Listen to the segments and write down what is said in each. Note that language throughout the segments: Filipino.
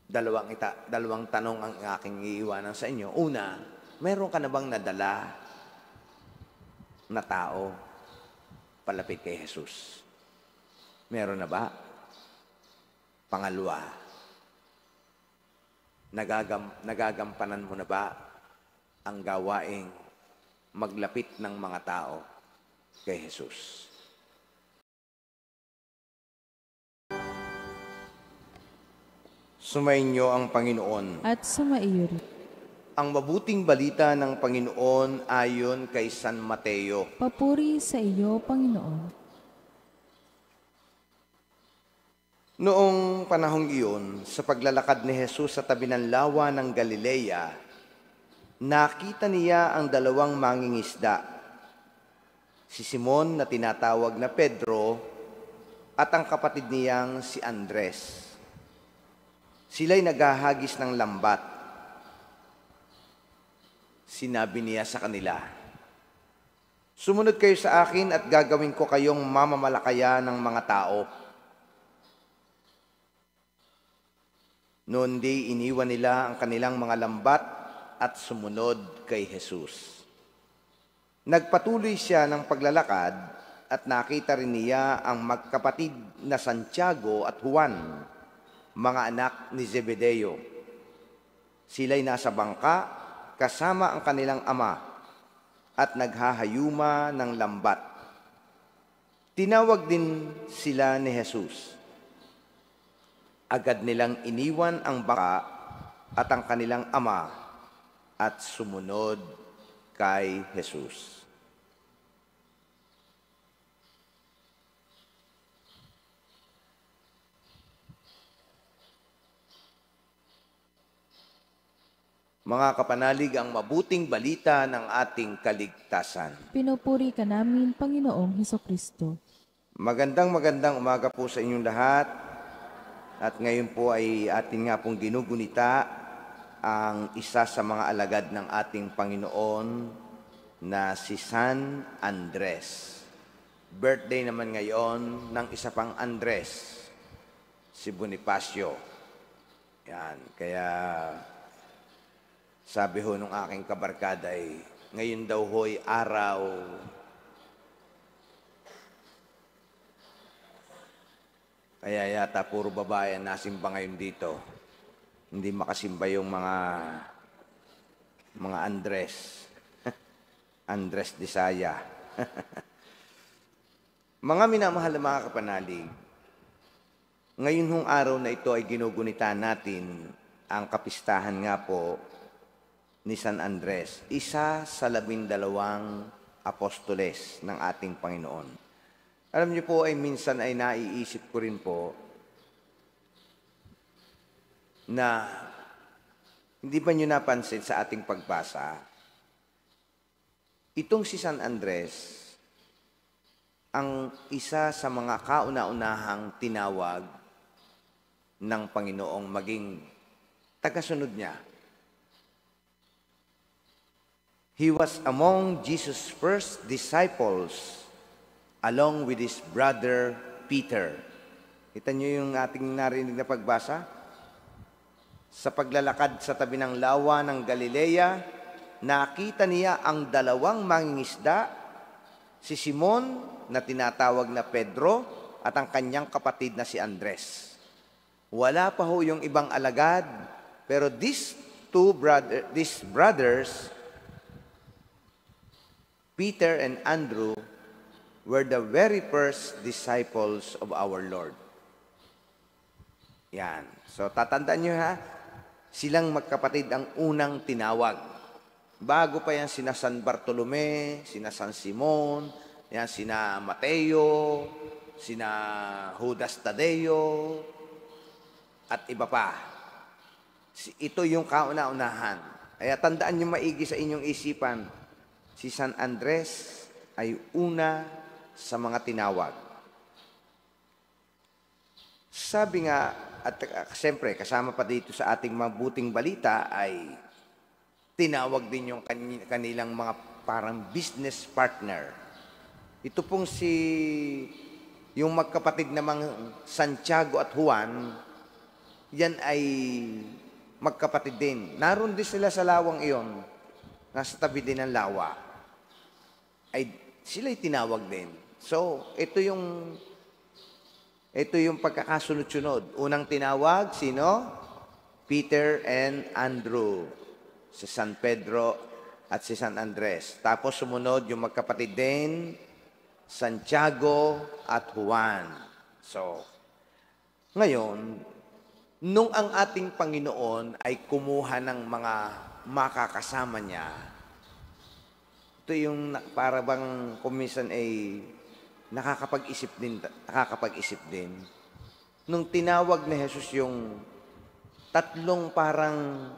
Dalawang tanong ang aking iiwanan sa inyo. Una, meron ka na bang nadala na tao palapit kay Jesus? Meron na ba? Pangalawa, nagagampanan mo na ba ang gawaing maglapit ng mga tao kay Jesus? Sumainyo ang Panginoon. At sumaiyo rin. Ang mabuting balita ng Panginoon ayon kay San Mateo. Papuri sa iyo, Panginoon. Noong panahong iyon, sa paglalakad ni Jesus sa tabi ng lawa ng Galilea, nakita niya ang dalawang mangingisda, si Simon na tinatawag na Pedro at ang kapatid niyang si Andres. Sila'y naghahagis ng lambat. Sinabi niya sa kanila, "Sumunod kayo sa akin at gagawin ko kayong mamamalakaya ng mga tao." Noon di iniwan nila ang kanilang mga lambat at sumunod kay Jesus. Nagpatuloy siya ng paglalakad at nakita rin niya ang magkapatid na Santiago at Juan, mga anak ni Zebedeo. Sila'y nasa bangka kasama ang kanilang ama at naghahayuma ng lambat. Tinawag din sila ni Jesus. Agad nilang iniwan ang bangka at ang kanilang ama at sumunod kay Jesus. Mga kapanalig, ang mabuting balita ng ating kaligtasan. Pinupuri ka namin, Panginoong Hesukristo. Magandang umaga po sa inyong lahat. At ngayon po ay atin nga pong ginugunita ang isa sa mga alagad ng ating Panginoon na si San Andres. Birthday naman ngayon ng isa pang Andres, si Bonifacio. Yan, kaya sabi ho nung aking kabarkada ay, ngayon daw ho'y araw kaya yata puro babae ang nasimba ngayon dito. Hindi makasimba yung mga Andres. Andres de Saya. Mga minamahal na mga kapanalig, ngayon hong araw na ito ay ginugunita natin ang kapistahan nga po ni San Andres, isa sa 12 apostoles ng ating Panginoon. Alam niyo po ay minsan ay naiisip ko rin po na hindi ba niyo napansin sa ating pagbasa, itong si San Andres, ang isa sa mga kauna-unahang tinawag ng Panginoong maging tagasunod niya. He was among Jesus' first disciples along with his brother Peter. Kita niyo yung ating narinig na pagbasa? Sa paglalakad sa tabi ng lawa ng Galilea, nakita niya ang dalawang mangingisda, si Simon na tinatawag na Pedro at ang kanyang kapatid na si Andres. Wala pa ho yung ibang alagad, pero these brothers, Peter and Andrew, were the very first disciples of our Lord. Yan. So, tatandaan nyo ha, silang magkapatid ang unang tinawag. Bago pa yan sina San Bartolome, sina San Simon, yan, sina Mateo, sina Judas Tadeo, at iba pa. Ito yung kauna-unahan. Kaya tandaan nyo maigi sa inyong isipan, si San Andres ay una sa mga tinawag. Sabi nga, at siyempre kasama pa dito sa ating mabuting balita ay tinawag din yung kanilang mga parang business partner. Ito pong yung magkapatid namang Santiago at Juan yan ay magkapatid din. Naroon din sila sa lawang iyon, nasa tabi din ng lawa. Ay sila'y tinawag din. So, ito yung pagkakasunod-sunod. Unang tinawag, sino? Peter and Andrew. Si San Pedro at si San Andres. Tapos sumunod yung magkapatid din, Santiago at Juan. So, ngayon, nung ang ating Panginoon ay kumuha ng mga makakasama niya, ito yung para bang kuminsan ay nakakapag-isip din. Nung tinawag ni Jesus yung tatlong parang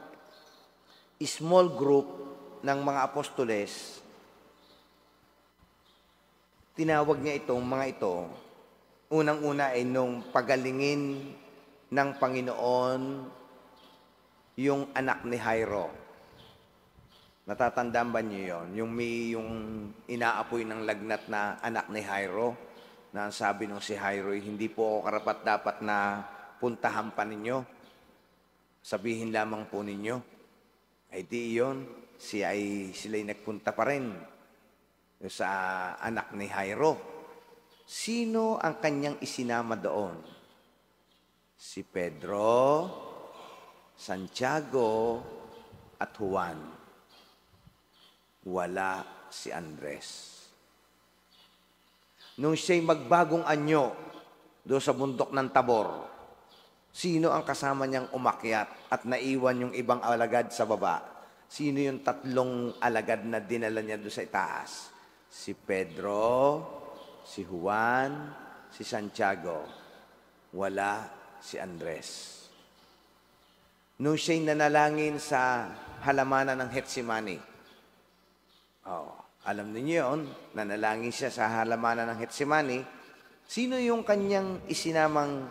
small group ng mga apostoles, tinawag niya itong mga ito, unang-una ay nung pagalingin ng Panginoon yung anak ni Jairo. Natatandaan ba niyo yon? Yung inaapoy ng lagnat na anak ni Jairo, na ang sabi nung si Jairo, hindi po ako karapat-dapat na puntahan pa ninyo. Sabihin lamang po ninyo. Ay di yun, sila'y nagpunta pa rin sa anak ni Jairo. Sino ang kanyang isinama doon? Si Pedro, Santiago, at Juan. Wala si Andres. Nung siya'y magbagong anyo doon sa bundok ng Tabor, sino ang kasama niyang umakyat at naiwan yung ibang alagad sa baba? Sino yung tatlong alagad na dinala niya doon sa itaas? Si Pedro, si Juan, si Santiago. Wala si Andres. Nung siya'y nanalangin sa halamanan ng Getsemani, alam niyo yun, nanalangin siya sa halamanan ng Getsemani, sino yung kanyang isinamang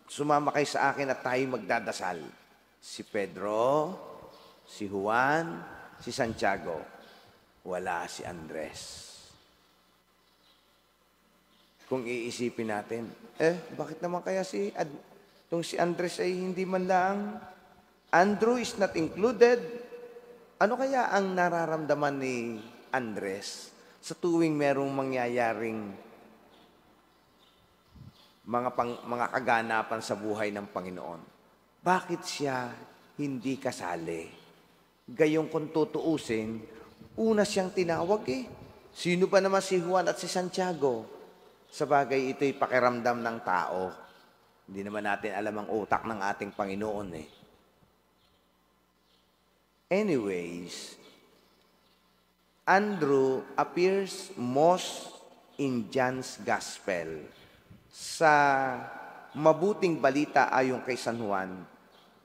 sumama kayo sa akin at tayo magdadasal? Si Pedro, si Juan, si Santiago. Wala si Andres. Kung iisipin natin, bakit naman kaya si Andres ay hindi man lang? Andrew is not included. Ano kaya ang nararamdaman ni Andres sa tuwing merong mangyayaring mga kaganapan sa buhay ng Panginoon? Bakit siya hindi kasali? Gayong kung tutuusin, una siyang tinawag Sino ba naman si Juan at si Santiago? Sabagay, ito'y pakiramdam ng tao. Hindi naman natin alam ang utak ng ating Panginoon Anyways, Andrew appears most in John's Gospel. Sa mabuting balita ayon kay San Juan,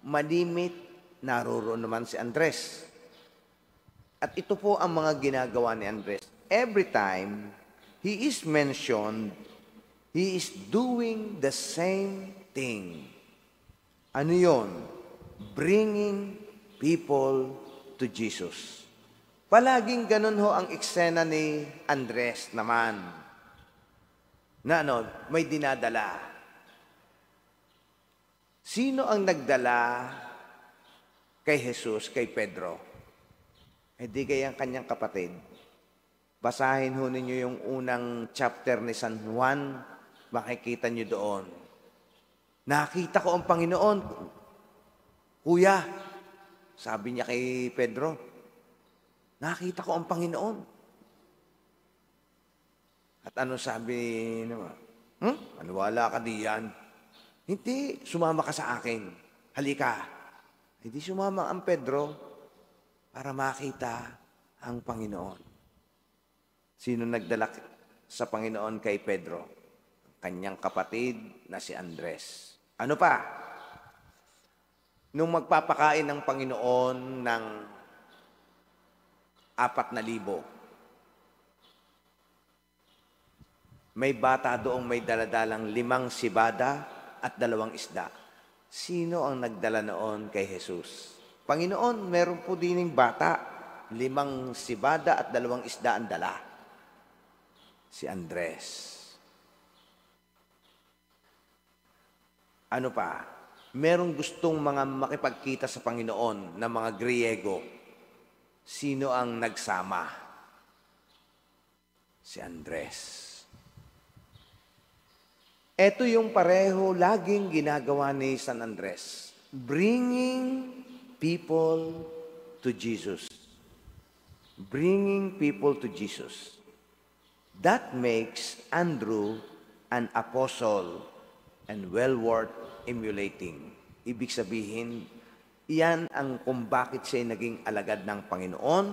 malimit naroroon naman si Andres. At ito po ang mga ginagawa ni Andres. Every time he is mentioned, he is doing the same thing. Ano yon? Bringing people to Jesus. Palaging ganun ho ang eksena ni Andres naman. Na may dinadala. Sino ang nagdala kay Jesus, kay Pedro? Di kayang kanyang kapatid. Basahin ho ninyo yung unang chapter ni San Juan, makikita nyo doon. Nakita ko ang Panginoon. Kuya, sabi niya kay Pedro, nakita ko ang Panginoon. At ano sabi naman? Maniwala ka diyan. Hindi, sumama ka sa akin. Halika. Hindi sumama ang Pedro para makita ang Panginoon. Sino nagdala sa Panginoon kay Pedro? Kanyang kapatid na si Andres. Ano pa? Nung magpapakain ng Panginoon ng 4,000, may bata doong may daladalang 5 sibada at 2 isda. Sino ang nagdala noon kay Jesus? Panginoon, meron po dining bata, 5 sibada at 2 isda ang dala. Si Andres. Ano pa? Merong gustong mga makipagkita sa Panginoon na mga Griego. Sino ang nagsama? Si Andres. Ito yung pareho laging ginagawa ni San Andres. Bringing people to Jesus. Bringing people to Jesus. That makes Andrew an apostle and well worth emulating. Ibig sabihin, iyan ang kung bakit siya naging alagad ng Panginoon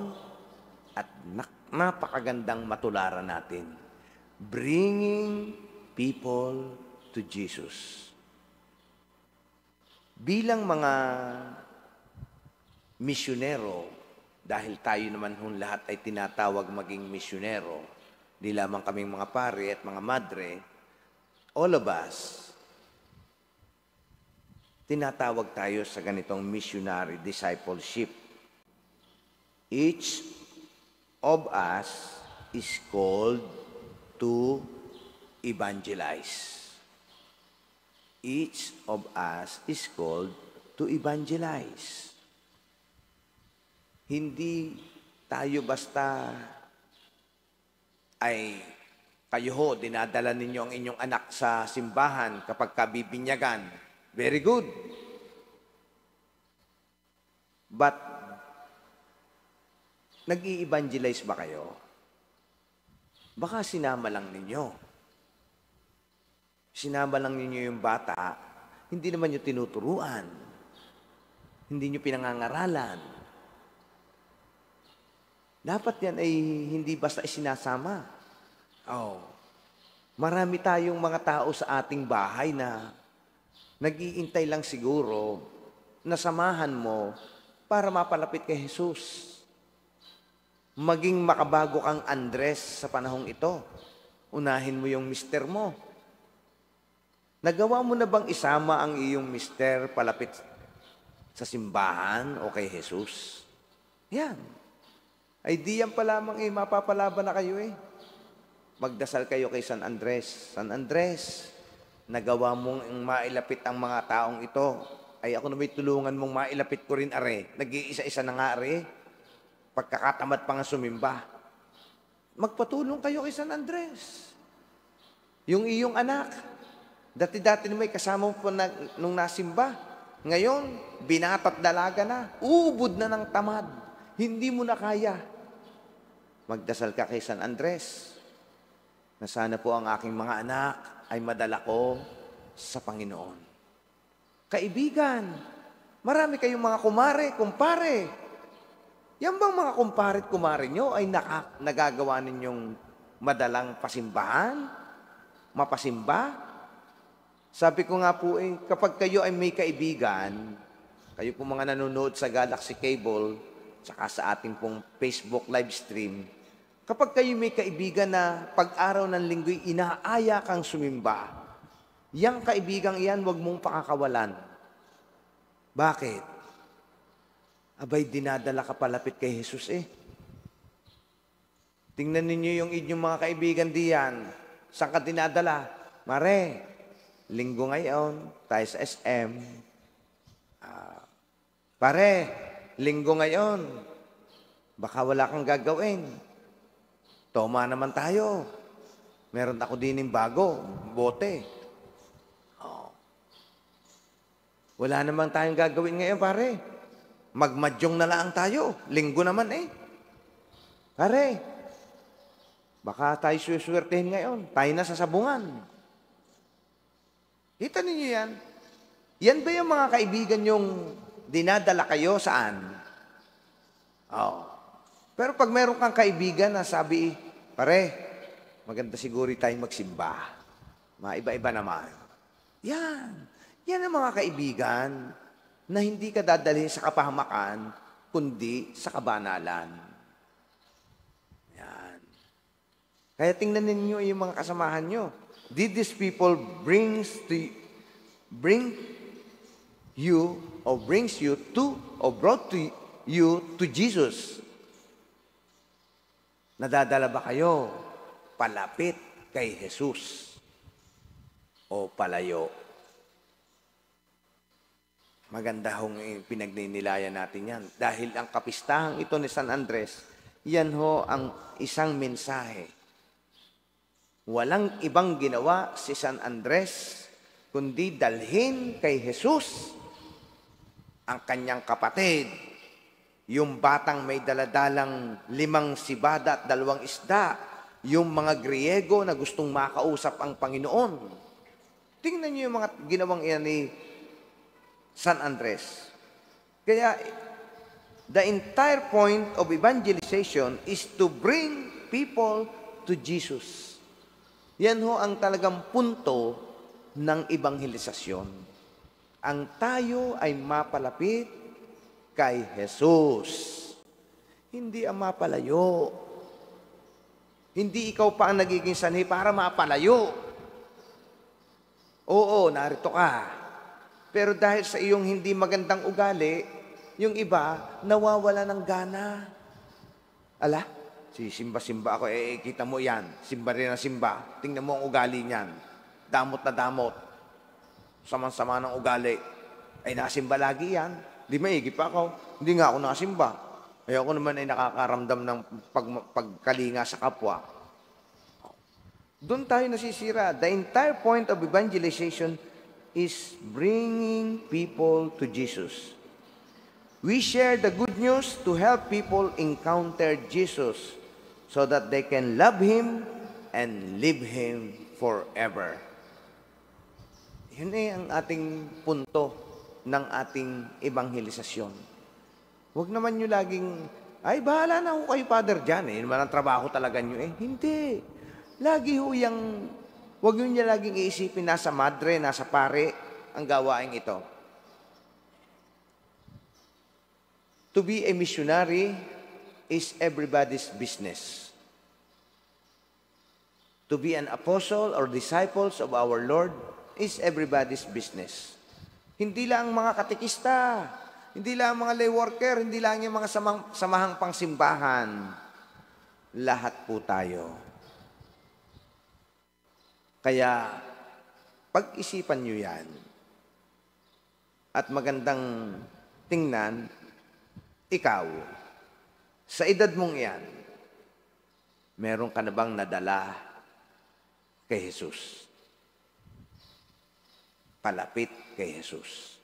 at napakagandang matularan natin. Bringing people to Jesus. Bilang mga misyonero, dahil tayo naman lahat ay tinatawag maging misyonero, di lamang kaming mga pare at mga madre, all of us, tinatawag tayo sa ganitong missionary discipleship. Each of us is called to evangelize. Each of us is called to evangelize. Hindi tayo basta ay kayo ho, dinadala ninyo ang inyong anak sa simbahan kapag kabibinyagan. Very good. But, nag-i-evangelize ba kayo? Baka sinama lang ninyo. Sinama lang ninyo yung bata, hindi naman nyo tinuturuan. Hindi nyo pinangangaralan. Dapat yan ay hindi basta isinasama. Oh. Marami tayong mga tao sa ating bahay na nag-iintay lang siguro na samahan mo para mapalapit kay Jesus. Maging makabago kang Andres sa panahong ito. Unahin mo yung mister mo. Nagawa mo na bang isama ang iyong mister palapit sa simbahan o kay Jesus? Yan. Ay diyan pa lamang mapapalaban na kayo Magdasal kayo kay San Andres. San Andres, nagawa mong mailapit ang mga taong ito. Ay ako na may tulungan mong mailapit ko rin Nag-iisa-isa na nga Pagkakatamad pa nga sumimba. Magpatulong kayo kay San Andres. Yung iyong anak, dati-dati na may kasama mo po nung nasimba. Ngayon, binatat dalaga na. Ubod na ng tamad. Hindi mo na kaya. Magdasal ka kay San Andres na sana po ang aking mga anak ay madala ko sa Panginoon. Kaibigan, marami kayong mga kumare, kumpare. Yan bang mga kumpare at kumare nyo ay nagagawa ninyong madalang pasimbahan? Mapasimba? Sabi ko nga po kapag kayo ay may kaibigan, kayo po mga nanonood sa Galaxy Cable, saka sa ating pong Facebook live stream, kapag kayo may kaibigan na pag-araw ng linggo'y inaaya kang sumimba, yang kaibigang iyan, huwag mong pakakawalan. Bakit? Abay, dinadala ka palapit kay Jesus Tingnan ninyo yung inyong mga kaibigan diyan. Saan ka dinadala? Mare, linggo ngayon, tayo sa SM. Pare, linggo ngayon, baka wala kang gagawin. Toma naman tayo. Meron ako din yung bago, bote. Wala naman tayong gagawin ngayon, pare. Magmadyong na lang tayo. Linggo naman Pare, baka tayo suswertehin ngayon. Tayo na sa sabungan. Kita ninyo yan? Yan ba yung mga kaibigan yung dinadala kayo saan? Pero pag meron kang kaibigan na sabi, pare, maganda siguro tayong magsimba. Maiba-iba naman. Yan. Yan ang mga kaibigan na hindi ka dadalhin sa kapahamakan, kundi sa kabanalan. Yan. Kaya tingnan ninyo yung mga kasamahan nyo. Did these people brings you or brought to you to Jesus? Nadadala ba kayo palapit kay Jesus o palayo? Maganda hong pinagninilayan natin yan. Dahil ang kapistahang ito ni San Andres, yan ho ang isang mensahe. Walang ibang ginawa si San Andres kundi dalhin kay Jesus ang kanyang kapatid, yung batang may daladalang 5 sibada at 2 isda, yung mga Griego na gustong makausap ang Panginoon. Tingnan niyo yung mga ginawang iyan ni San Andres. Kaya, the entire point of evangelization is to bring people to Jesus. Yan ho ang talagang punto ng evangelisasyon. Ang tayo ay mapalapit kay Jesus. Hindi ang mapalayo. Hindi ikaw pa ang nagiging sanhi para mapalayo. Oo, narito ka. Pero dahil sa iyong hindi magandang ugali, yung iba nawawala ng gana. Ala, simba-simba ako, kita mo yan. Simba rin na simba. Tingnan mo ang ugali niyan. Damot na damot. Sama-sama ng ugali. Ay nasimba lagi yan. Di maigi pa ako. Hindi nga ako nakasimba. Ay ako naman ay nakakaramdam ng pagkalinga sa kapwa. Doon tayo nasisira. The entire point of evangelization is bringing people to Jesus. We share the good news to help people encounter Jesus so that they can love Him and live Him forever. Yun ang ating punto ng ating ebanghelisasyon. Huwag naman nyo laging, ay bahala na ako kayo, Father, dyan. Yun naman ang trabaho talaga nyo. Hindi. Lagi ho yung, huwag nyo niya laging iisipin nasa madre, nasa pare, ang gawain ito. To be a missionary is everybody's business. To be an apostle or disciples of our Lord is everybody's business. Hindi lang mga katekista, hindi lang mga lay worker, hindi lang yung mga samahang pangsimbahan. Lahat po tayo. Kaya, pag-isipan nyo yan. At magandang tingnan, ikaw, sa edad mong yan, meron ka na bang nadala kay Jesus? Palapit kay Jesus.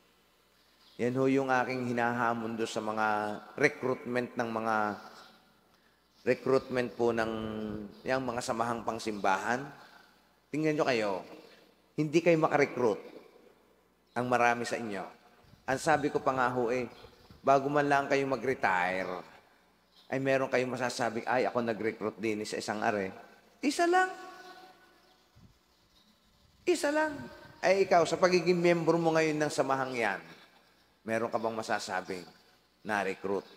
Yan ho yung aking hinahamon do sa mga recruitment po ng yung mga samahang pangsimbahan. Tingnan nyo kayo, hindi kayo makarecruit ang marami sa inyo. Ang sabi ko pa nga ho bago man lang kayo mag-retire, ay meron kayong masasabing, ay ako nag-recruit din sa isang are. Isa lang. Isa lang. Ay ikaw, sa pagiging miyembro mo ngayon ng samahang yan, meron ka bang masasabing na-recruit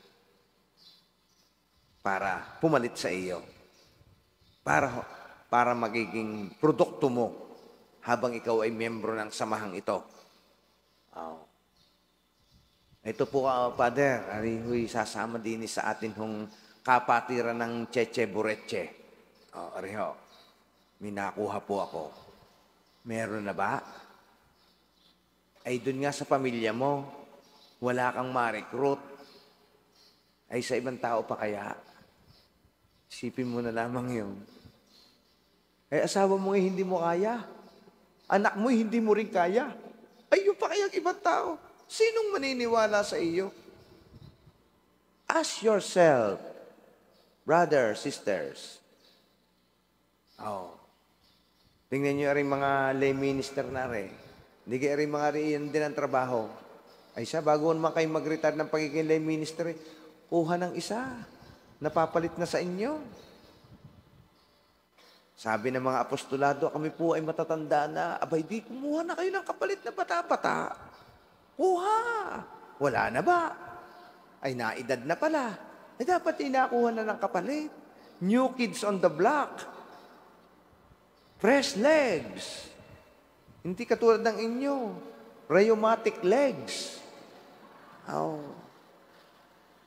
para pumalit sa iyo? Para magiging produkto mo habang ikaw ay miyembro ng samahang ito. Ito po, Father, ariho'y sasama din sa atin hong kapatiran ng Cheche Bureche. Ariho, may nakuha po ako. Meron na ba? Ay dun nga sa pamilya mo, wala kang ma-recruit. Ay sa ibang tao pa kaya? Isipin mo na lamang yun. Ay asawa mo hindi mo kaya. Anak mo hindi mo rin kaya. Ay yun pa kayang ibang tao. Sinong maniniwala sa iyo? Ask yourself, brothers, sisters. Tingnan nyo rin mga lay minister na rin. Hindi kayo rin mga riyan din ang trabaho. Ay bago naman kayo mag-retire ng pagiging lay minister, kuha ng isa. Napapalit na sa inyo. Sabi ng mga apostolado, kami po ay matatanda na. Abay, di kumuha na kayo ng kapalit na bata-bata. Kuha! Wala na ba? Ay naedad na pala. Ay dapat inakuha na ng kapalit. New kids on the block. Fresh legs. Hindi katulad ng inyo. Rheumatic legs.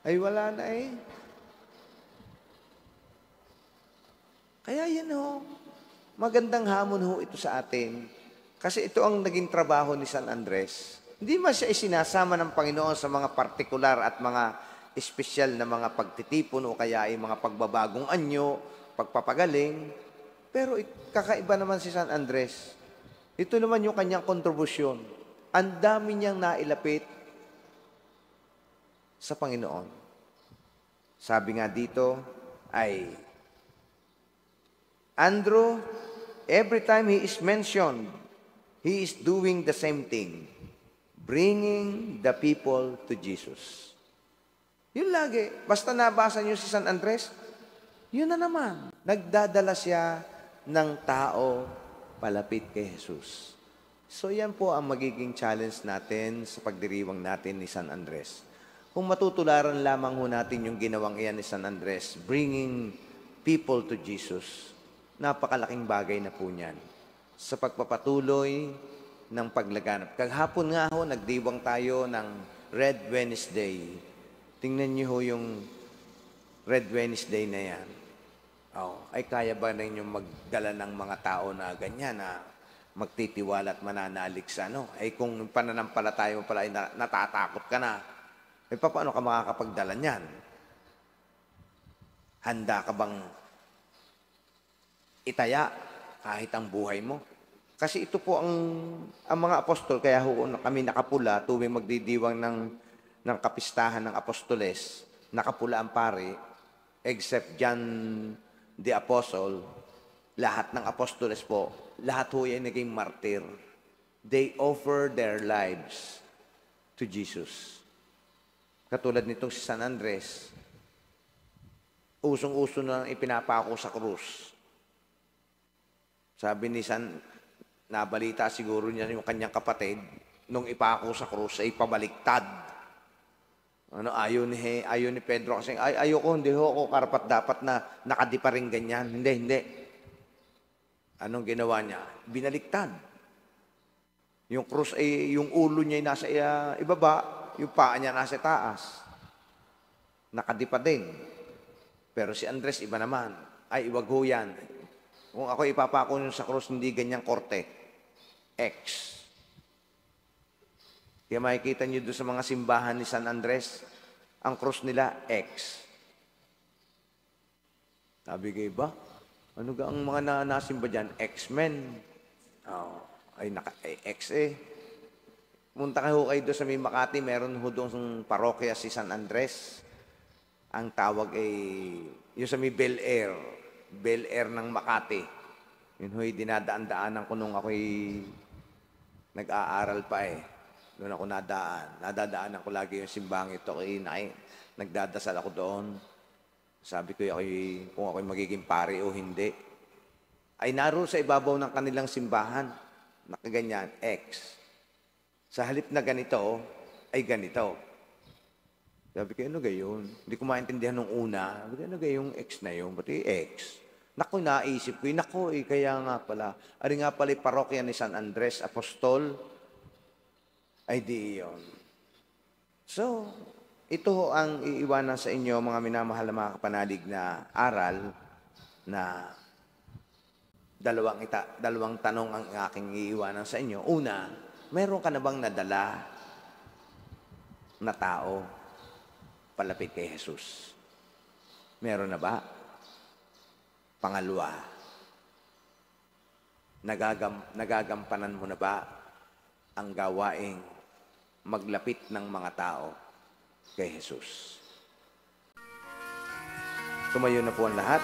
Ay wala na Kaya yan magandang hamon ito sa atin. Kasi ito ang naging trabaho ni San Andres. Hindi man siya isinasama ng Panginoon sa mga partikular at mga espesyal na mga pagtitipon o kaya ay mga pagbabagong anyo, pagpapagaling. Pero kakaiba naman si San Andres. Ito naman yung kanyang kontribusyon. Ang dami niyang nailapit sa Panginoon. Sabi nga dito ay, Andrew, every time he is mentioned, he is doing the same thing, bringing the people to Jesus. Yun lagi. Basta nabasa niyo si San Andres, yun na naman. Nagdadala siya ng tao palapit kay Jesus. So yan po ang magiging challenge natin sa pagdiriwang natin ni San Andres. Kung matutularan lamang ho natin yung ginawang iyan ni San Andres, bringing people to Jesus, napakalaking bagay na po niyan sa pagpapatuloy ng paglaganap. Kaghapon nga ho, nagdiwang tayo ng Red Wednesday. Tingnan niyo ho yung Red Wednesday na yan. Ay kaya ba na inyong magdala ng mga tao na ganyan, na magtitiwala at mananalig sa ano? Ay kung pananampalataya mo pala ay natatakot ka na, ay paano ka makakapagdala niyan? Handa ka bang itaya kahit ang buhay mo? Kasi ito po ang mga apostol, kaya kami nakapula tuwing magdidiwang ng kapistahan ng apostoles, nakapula ang pari, except John the Apostle, lahat ng apostoles po, lahat ho ay naging martir. They offer their lives to Jesus. Katulad nitong si San Andres, usong-uso na ipinapako sa krus. Sabi ni nabalita siguro niya yung kanyang kapatid, nung ipako sa krus ay pabaliktad. Ayaw ni Pedro kasi, ayoko, hindi ako karapat dapat na nakadipa rin ganyan. Hindi. Anong ginawa niya? Binaliktad. Yung krus ay, yung ulo niya ay nasa ibaba, yung paa niya nasa taas. Nakadipa din. Pero si Andres, iba naman. Ay, iwag ho yan. Kung ako ipapako nyo sa krus, hindi ganyang korte. X. Kaya makikita nyo doon sa mga simbahan ni San Andres, ang krus nila, X. Sabi kayo ba? Ano ga ang mga nasimba dyan? X-Men. Ay, X eh. Munta kayo doon sa may Makati, meron ho doon sa parokya si San Andres. Ang tawag ay, yung sa may Bel Air ng Makati. Yun ho'y dinadaan-daanan ko nung ako'y nag-aaral pa eh. Doon ako nadadaanan ko lagi yung simbang ito. Nagdadasal ako doon. Sabi ko kung ako'y magiging pari o hindi. Ay naroon sa ibabaw ng kanilang simbahan. Nakaganyan, X. Sa halip na ganito, ay ganito. Sabi ko, ano gayon? Hindi ko maintindihan nung una. Sabi ko, ano gayong X na yun? Pati X. Naku, naisip ko, kaya nga pala. Ari nga pala parokya ni San Andres, Apostol, ay di iyon. So, ito ang iiwanan sa inyo, mga minamahal na mga kapanalig na aral na dalawang tanong ang aking iiwanan sa inyo. Una, meron ka na bang nadala na tao palapit kay Jesus? Meron na ba? Pangalawa, nagagampanan mo na ba ang gawaing maglapit ng mga tao kay Jesus? Tumayo na po ang lahat.